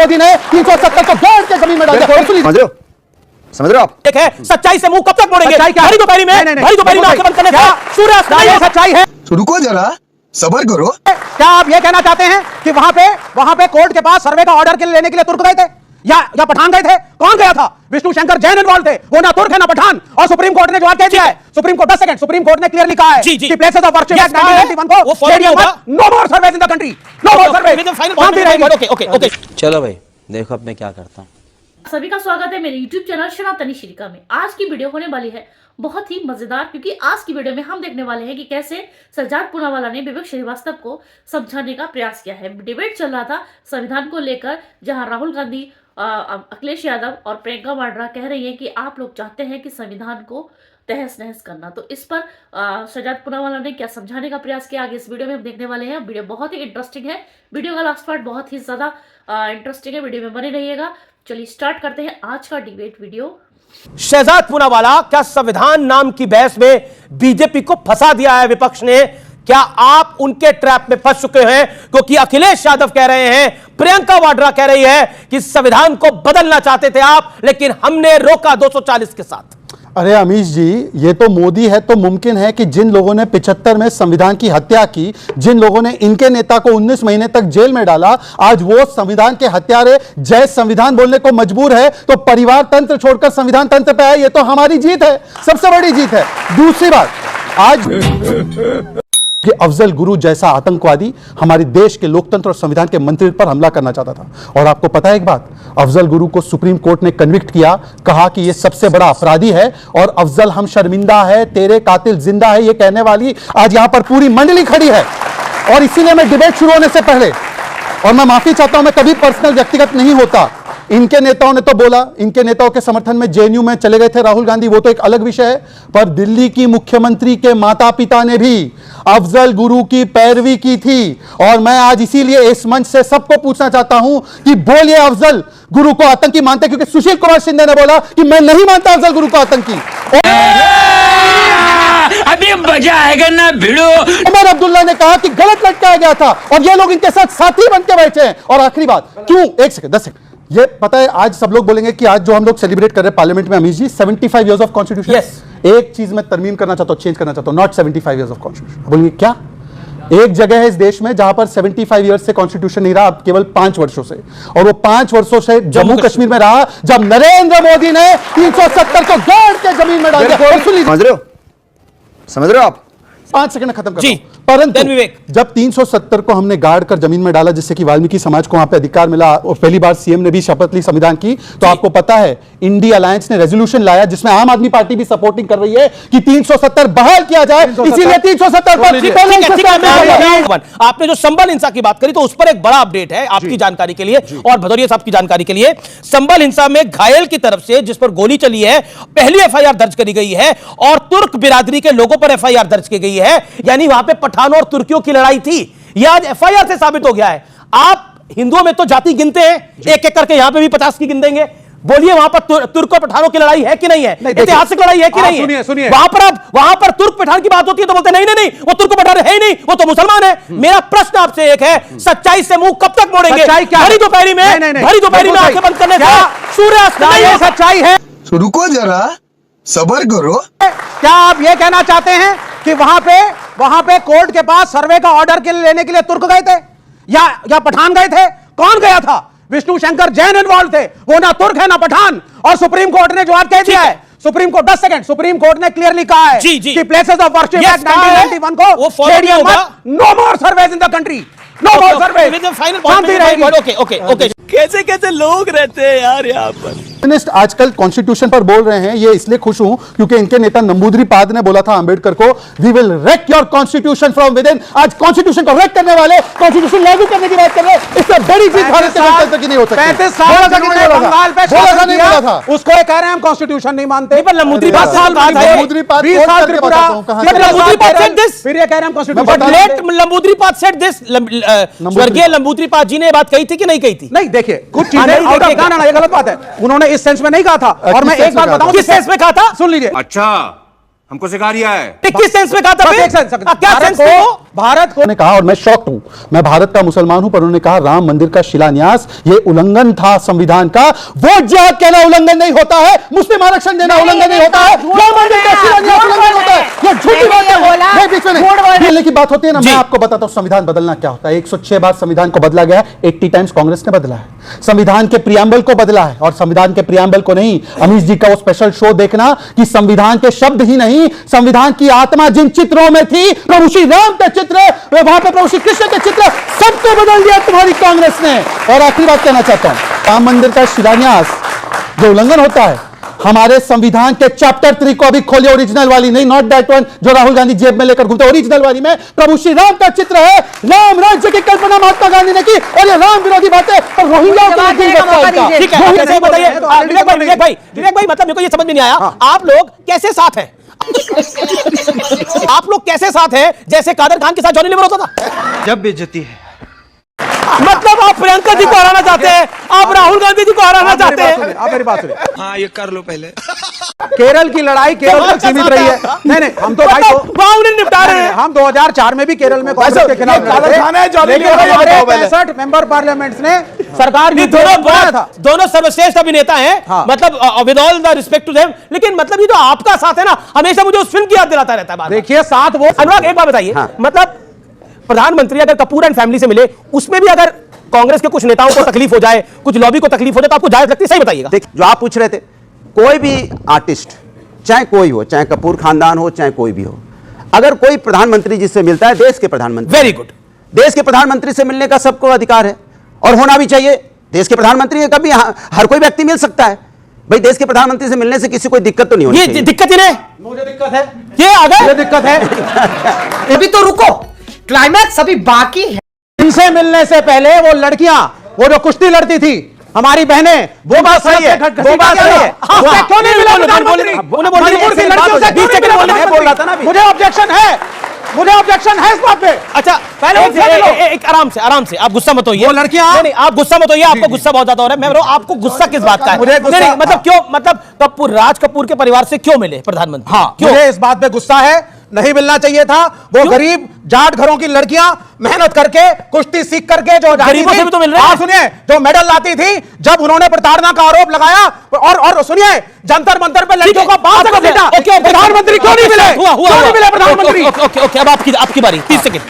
मोदी ने 370 को गाड़ के जमीन में डाल दिया। समझ रहे हो आप? एक है सच्चाई से मुंह कब तक मोड़ेंगे? भरी दोपहरी में आंखें बंद करने से सूर्यास्त नहीं सच्चाई है। रुको जरा, सबर करो। क्या आप ये कहना चाहते हैं कि वहां पे कोर्ट के पास सर्वे का ऑर्डर के लेने के लिए तुर्क गए थे या पठान गए थे? कौन गया था? विष्णु शंकर जैन इन्वॉल्व थे, वो ना तुर्क है ना पठान। और सुप्रीम कोर्ट ने जवाब कह दिया है। Supreme court 10 second, supreme court ने क्लियरली कहा है कि प्लेसेस ऑफ वर्शिप एक्ट 1991 को स्टेडियम में no more surveys in the country, no more survey. Okay चलो भाई देखो अब मैं क्या करता हूँ। सभी का स्वागत है मेरे YouTube चैनल सनातनी श्रीका में। आज की वीडियो होने वाली है बहुत ही मजेदार, क्योंकि आज की वीडियो में हम देखने वाले हैं कि कैसे सज्जाद पूनावाला ने विवेक श्रीवास्तव को समझाने का प्रयास किया है। डिबेट चल रहा था संविधान को लेकर, जहां राहुल गांधी, अखिलेश यादव और प्रियंका वाड्रा कह रही हैं कि आप लोग चाहते हैं कि संविधान को तहस नहस करना। तो इस पर सज्जाद पूनावाला ने क्या समझाने का प्रयास किया, आगे इस वीडियो में हम देखने वाले हैं। वीडियो बहुत ही इंटरेस्टिंग है, वीडियो का लास्ट पार्ट बहुत ही ज्यादा इंटरेस्टिंग है, वीडियो में बने रहिएगा। चलिए स्टार्ट करते हैं आज का डिबेट वीडियो। शहजाद पूनावाला, क्या संविधान नाम की बहस में बीजेपी को फंसा दिया है विपक्ष ने? क्या आप उनके ट्रैप में फंस चुके हैं? क्योंकि अखिलेश यादव कह रहे हैं, प्रियंका वाड्रा कह रही है कि संविधान को बदलना चाहते थे आप, लेकिन हमने रोका 240 के साथ। अरे अमीश जी, ये तो मोदी है तो मुमकिन है कि जिन लोगों ने 75 में संविधान की हत्या की, जिन लोगों ने इनके नेता को 19 महीने तक जेल में डाला, आज वो संविधान के हत्यारे जय संविधान बोलने को मजबूर है। तो परिवार तंत्र छोड़कर संविधान तंत्र पे आए, ये तो हमारी जीत है, सबसे बड़ी जीत है। दूसरी बात, आज कि अफजल गुरु जैसा आतंकवादी हमारे देश के लोकतंत्र और संविधान के मंत्री पर हमला करना चाहता था। और आपको पता है एक बात, अफजल गुरु को सुप्रीम कोर्ट ने कन्विक्ट किया, कहा कि यह सबसे बड़ा अपराधी है और अफजल हम शर्मिंदा है, तेरे कातिल जिंदा है, यह कहने वाली आज यहां पर पूरी मंडली खड़ी है। और इसीलिए मैं डिबेट शुरू होने से पहले, और मैं माफी चाहता हूं, मैं कभी पर्सनल व्यक्तिगत नहीं होता, इनके नेताओं ने तो बोला, इनके नेताओं के समर्थन में जेएनयू में चले गए थे राहुल गांधी, वो तो एक अलग विषय है। पर दिल्ली की मुख्यमंत्री के माता पिता ने भी अफजल गुरु की पैरवी की थी। और मैं आज इसीलिए इस मंच से सबको पूछना चाहता हूं कि बोलिए अफजल गुरु को आतंकी मानते? क्योंकि सुशील कुमार शिंदे ने बोला कि मैं नहीं मानता अफजल गुरु को आतंकी। अभी मजा आएगा ना भिड़ो। उमर अब्दुल्ला ने कहा कि गलत लटकाया गया था और ये लोग इनके साथ साथी बन के बैठे हैं। और आखिरी बात, क्यों, एक सेकंड 10 सेकंड, ये पता है आज सब लोग बोलेंगे कि आज जो हम लोग सेलिब्रेट कर रहे हैं पार्लियामेंट में अमीश जी, 75 इयर्स ऑफ कॉन्स्टिट्यूशन। एक चीज मैं तरमीम करना चाहता हूं, चेंज करना चाहता हूं, नॉट 75 इयर्स ऑफ कॉन्स्टिट्यूशन। बोलेंगे क्या? एक जगह है इस देश में जहां पर 75 इयर्स से कॉन्स्टिट्यूशन नहीं रहा, अब केवल 5 वर्षों से। और वो 5 वर्षों से जम्मू कश्मीर में रहा, जब नरेंद्र मोदी ने 370 को गाड़ के जमीन में डाल दिया। समझ रहे हो आप? 5 सेकंड खत्म कर, परंतु जब 370 को हमने गाड़ कर जमीन में डाला, जिससे कि वाल्मीकि समाज को वहां पे अधिकार मिला और पहली बार सीएम ने भी शपथ ली संविधान की, तो आपको पता है इंडिया अलायंस ने रेजोल्यूशन लाया जिसमें आम आदमी पार्टी भी सपोर्टिंग कर रही है कि 370 बहाल किया जाए। इसीलिए 370 पर आपने जो संबल हिंसा की बात करी, तो उस पर एक बड़ा अपडेट है आपकी जानकारी के लिए और भदौरिया साहब की जानकारी के लिए। संबल हिंसा में घायल की तरफ से जिस पर गोली चली है, पहली एफआईआर दर्ज करी गई है और तुर्क बिरादरी के लोगों पर एफआईआर दर्ज की गई है। यानी वहां पे पठानों और तुर्कियों की लड़ाई थी, यह आज एफआईआर से साबित हो गया है। आप हिंदुओं में तो जाति गिनते हैं, एक एक करके यहां पे भी 50 की गिन देंगे। बोलिए वहां पर तुर्क और पठानों की लड़ाई है कि नहीं है? ऐतिहासिक लड़ाई है कि नहीं है? सुनिए वहां पर तुर्क पठान की बात होती है तो बोलते नहीं, वो तुर्क पठान है ही नहीं, वो तो मुसलमान है। मेरा प्रश्न आपसे एक है, सच्चाई से मुंह कब तक मोड़ेंगे? भरी दोपहरी में आंखें बंद करने से सूर्यास्त नहीं है। सच्चाई है। रुको जरा, सबर करो। क्या आप ये कहना चाहते हैं कि वहां पे कोर्ट के पास सर्वे का ऑर्डर के लेने के लिए तुर्क गए थे या पठान गए थे? कौन गया था? विष्णु शंकर जैन इन्वॉल्व थे, वो ना तुर्क है ना पठान। और सुप्रीम कोर्ट ने जवाब कह दिया है। Supreme court 10 second, supreme court ने क्लियरली कहा है कि प्लेसेस ऑफ वर्शिप एक्ट 1991 को स्टेडियम में no more surveys in the country, no more survey. Okay कैसे कैसे लोग रहते हैं यार यहाँ पर। आजकल कॉन्स्टिट्यूशन पर बोल रहे हैं, ये इसलिए खुश हूं क्योंकि इनके नेता नंबूद्रीपाद ने बोला था अंबेडकर को, we will wreck your constitution from within. आज कॉन्स्टिट्यूशन को रेक करने वाले कॉन्स्टिट्यूशन लागू करने की बात कर रहे हैं। इससे बड़ी जीत भारत के लोकतंत्र की नहीं हो सकती। 35 साल बंगाल पे शासन किया, उसको कह रहे हैं हम कॉन्स्टिट्यूशन नहीं मानते। नंबूद्रीपाद फिर ये कह रहे हैं कॉन्स्टिट्यूशन। नंबूद्रीपाद सेड दिस, स्वर्गीय नंबूद्रीपाद जी ने बात कही थी कि नहीं कही थी? नहीं, देखिए कुछ चीजें आउट ऑफ ना, ये गलत बात है। उन्होंने इस सेंस में नहीं कहा था। और मैं एक बात बताऊं, किस सेंस में कहा था? सुन लीजिए। अच्छा हमको सिखा रिया है। किस सेंस में कहा था एक सेंस, क्या सेंस में वो? भारत को ने कहा, और मैं शॉक्ड हूं, मैं भारत का मुसलमान हूं, पर उन्होंने कहा राम मंदिर का शिलान्यास ये उल्लंघन था संविधान का। वोट जिहाद कहना उल्लंघन नहीं होता है, मुस्लिम आरक्षण देना उल्लंघन नहीं होता है, राम मंदिर का शिलान्यास उल्लंघन होता है। ये झूठी बात है, बीच में बोलने की बात होती है ना। मैं आपको बताता हूं संविधान बदलना क्या होता है। 106 बार संविधान को बदला गया, 80 टाइम्स कांग्रेस ने बदला है। संविधान के प्रियम्बल को बदला है, और संविधान के प्रियम्बल को नहीं, अमीश जी का वो स्पेशल शो देखना कि संविधान के शब्द ही नहीं, संविधान की आत्मा जिन चित्रों में थी, प्रभु श्री राम के चित्र, वहां पे प्रभु श्री कृष्ण के चित्र, सबको बदल दिया तुम्हारी कांग्रेस ने। और आखिरी बात कहना चाहता हूं, राम मंदिर का शिलान्यास जो उल्लंघन होता है, हमारे संविधान के चैप्टर 3 को अभी खोलिए, ओरिजिनल वाली नहीं, नॉट दैट वन जो राहुल गांधी जेब में लेकर घूमते, ओरिजिनल वाली में प्रभु श्री राम का चित्र है। राम राज्य की कल्पना महात्मा गांधी ने की, और ये राम विरोधी बातें और रोहिंग्याओं के लिए ठीक है, कैसे बताइए विवेक भाई, मतलब मेरे को ये समझ में नहीं आया, आप लोग कैसे साथ हैं? आप लोग कैसे साथ हैं जैसे कादर खान के साथ जॉनी लीवर होता था? जब बेइज्जती है। मतलब आप प्रियंका जी को हराना चाहते हैं, आप राहुल गांधी जी को हराना चाहते हैं। आप मेरी बात सुनिए। हाँ, ये कर लो पहले। केरल की लड़ाई केरल तक सीमित रही है। नहीं, हम तो भाई बाउंड्री निपटा रहे हैं। हम 2004 में भी केरल में कांग्रेस के खिलाफ लड़े थे, लेकिन हमारे 65 मेंबर पार्लियामेंट ने सरकार की दोनों सर्वश्रेष्ठ अभिनेता हैं, मतलब with all the respect to them, लेकिन मतलब ये जो आपका साथ है ना, हमेशा मुझे उस फिल्म की याद दिलाता रहता है। देखिए साथ वो, अनुराग एक बात बताइए, मतलब प्रधानमंत्री अगर कपूर एंड फैमिली से मिले, उसमें भी अगर कांग्रेस के कुछ नेताओं को तकलीफ हो जाए, कुछ लॉबी को तकलीफ हो जाए, तो आपको जायज लगती है? सही बताइएगा। जो आप पूछ रहे थे, कोई भी आर्टिस्ट, चाहे कोई हो, चाहे कपूर खानदान हो, चाहे कोई भी हो, अगर कोई प्रधानमंत्री जिससे मिलता है, देश के प्रधानमंत्री, वेरी गुड, देश के प्रधानमंत्री से मिलने का सबको अधिकार है और होना भी चाहिए। देश के प्रधानमंत्री कभी हर कोई व्यक्ति मिल सकता है भाई। देश के प्रधानमंत्री से मिलने से किसी कोई दिक्कत तो नहीं होनी चाहिए। ये दिक्कत ही नहीं, मुझे दिक्कत है, ये आ गए, मुझे दिक्कत है। अभी तो रुको, क्लाइमैक्स अभी बाकी है। इनसे मिलने से पहले वो लड़कियां, वो जो कुश्ती लड़ती थी, हमारी बहनें, वो बात सही है, वो बात सही है। क्यों नहीं मिला प्रधानमंत्री? मणिपुर की लड़कियों से क्यों नहीं मिला? बोल रहा था ना, मुझे ऑब्जेक्शन है, मुझे ऑब्जेक्शन है इस बात पे। अच्छा पहले एक आराम से आप गुस्सा मत होइए। वो लड़कियां, नहीं आप गुस्सा मत होइए, आपको गुस्सा बहुत ज्यादा हो रहा है। मैं बोल रहा हूं, आपको गुस्सा किस बात का है? मुझे गुस्सा, नहीं, मतलब क्यों, मतलब कपूर, राज कपूर के परिवार से क्यों मिले प्रधानमंत्री? हाँ, मुझे इस बात पे गुस्सा है, नहीं मिलना चाहिए था। वो गरीब जाट घरों की लड़कियां मेहनत करके, कुश्ती सीख करके जो गरीबों से भी तो मिल रहे हैं। सुनिए, जो मेडल लाती थी, जब उन्होंने प्रताड़ना का आरोप लगाया, और सुनिए, जंतर मंतर पे लड़कियों को बांध कर भेजा, प्रधानमंत्री क्यों नहीं मिले? क्यों नहीं मिले प्रधानमंत्री? ओके, अब आपकी बारी, 30 सेकंड।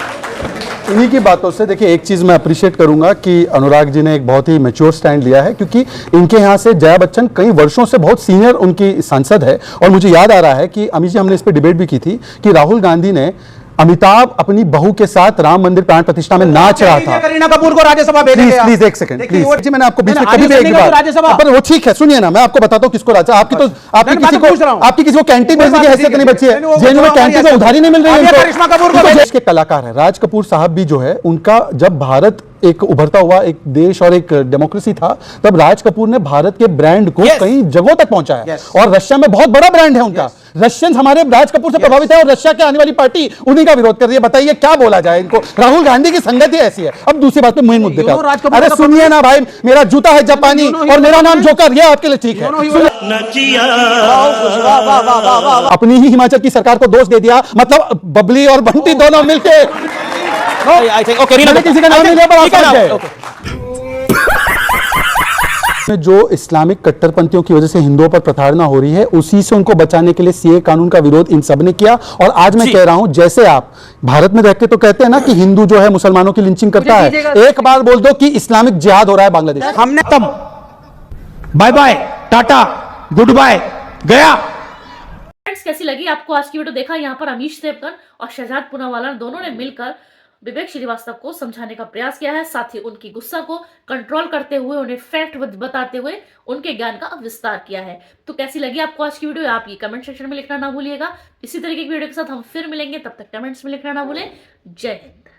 इन्हीं की बातों से देखिए, एक चीज मैं अप्रिशिएट करूंगा कि अनुराग जी ने एक बहुत ही मैच्योर स्टैंड लिया है, क्योंकि इनके यहाँ से जया बच्चन कई वर्षों से बहुत सीनियर उनकी सांसद है। और मुझे याद आ रहा है कि अमित जी, हमने इस पर डिबेट भी की थी कि राहुल गांधी ने अमिताभ अपनी बहू के साथ राम मंदिर प्राण प्रतिष्ठा में नाच रहा था। करीना कपूर को राज्यसभा भेजा गया। प्लीज एक सेकंड, प्लीज जी, मैंने आपको बीच में कभी भी एक राज्यसभा, बार, वो ठीक है, सुनिए ना, मैं आपको बताता हूँ किसको राजा, आपकी किसी को कैंटीन भेजने की हैसियत नहीं बची है, जेल में कैंटीन से उधारी नहीं मिल रही है। करिश्मा कपूर को देश के कलाकार है, राज कपूर साहब भी जो है, उनका जब भारत एक उभरता हुआ एक देश और एक डेमोक्रेसी था, तब राज कपूर ने भारत के ब्रांड को कई जगहों तक पहुंचाया। और रशिया में बहुत बड़ा ब्रांड है उनका। रशियंस हमारे राज कपूर से प्रभावित है, और रशिया के आने वाली पार्टी उन्हीं का विरोध कर रही है। बताइए क्या बोला जाए इनको? राहुल गांधी की संगति ऐसी है। अब दूसरी बात पे मेन मुद्दे पे, अरे सुनिए ना भाई, मेरा जूता है जापानी और मेरा नाम जोकर, ये आपके लिए ठीक है। अपनी ही हिमाचल की सरकार को दोष दे दिया, मतलब बबली और बंटी दोनों मिलके किसी का नाम नहीं लिया। जो इस्लामिक कट्टरपंथियों की वजह से हिंदुओं पर प्रताड़ना हो रही है, उसी से उनको बचाने के लिए सीए कानून का विरोध इन सब ने किया। और आज मैं कह रहा हूं, जैसे आप भारत में रहते तो कहते हैं ना कि हिंदू जो है मुसलमानों की लिंचिंग करता है, एक बार बोल दो कि इस्लामिक जिहाद हो रहा है बांग्लादेश। हमने तब bye bye, tata, goodbye, गया। फ्रेंड्स, कैसी लगी आपको आज की वीडियो? देखा यहाँ पर अमीश देवगन और शहजाद पूनावाला दोनों ने मिलकर विवेक श्रीवास्तव को समझाने का प्रयास किया है, साथ ही उनकी गुस्सा को कंट्रोल करते हुए, उन्हें फैक्ट बताते हुए उनके ज्ञान का विस्तार किया है। तो कैसी लगी आपको आज की वीडियो? आप ये कमेंट सेक्शन में लिखना ना भूलिएगा। इसी तरीके की वीडियो के साथ हम फिर मिलेंगे, तब तक कमेंट्स में लिखना ना भूलें। जय हिंद।